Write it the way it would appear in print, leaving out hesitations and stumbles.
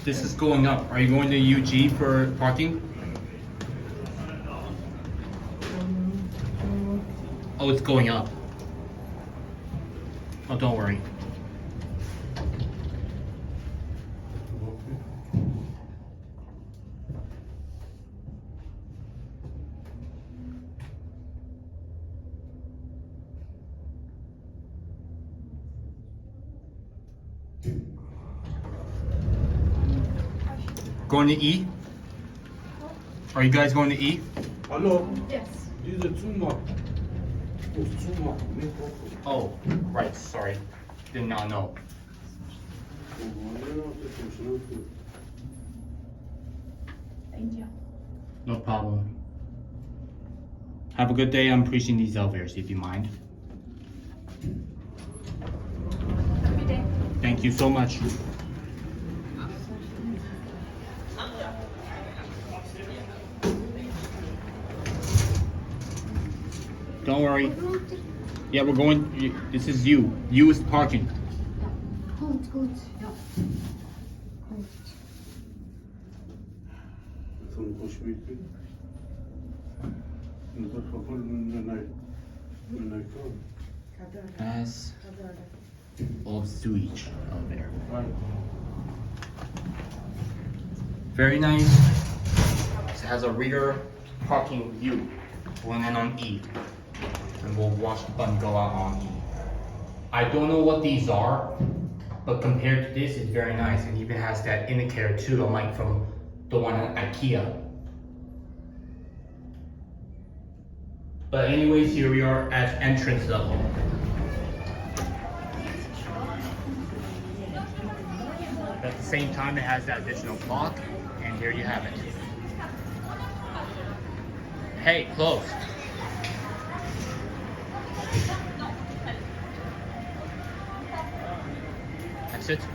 This is going up. Are you going to UG for parking? Oh, it's going up. Oh, don't worry. Going to E? Are you guys going to E? Hello, Yes. this is too much. It's too much. Oh, right, sorry. Did not know. Thank you. No problem. Have a good day. I'm preaching these elevators, if you mind. Have a good day. Thank you so much. Don't worry. Yeah, we're going. This is you. You is parking. Gut, gut, ja. Gut. Some push me. And that's what when I come. As of sewage elevator. Right. Very nice. It has a rear parking view. We'll land on E. And we'll watch the button go out on E. I don't know what these are, but compared to this, it's very nice. And even has that indicator too, unlike from the one at IKEA. But anyways, here we are at entrance level. At the same time, it has that additional clock, and here you have it. Hey, close. That's it.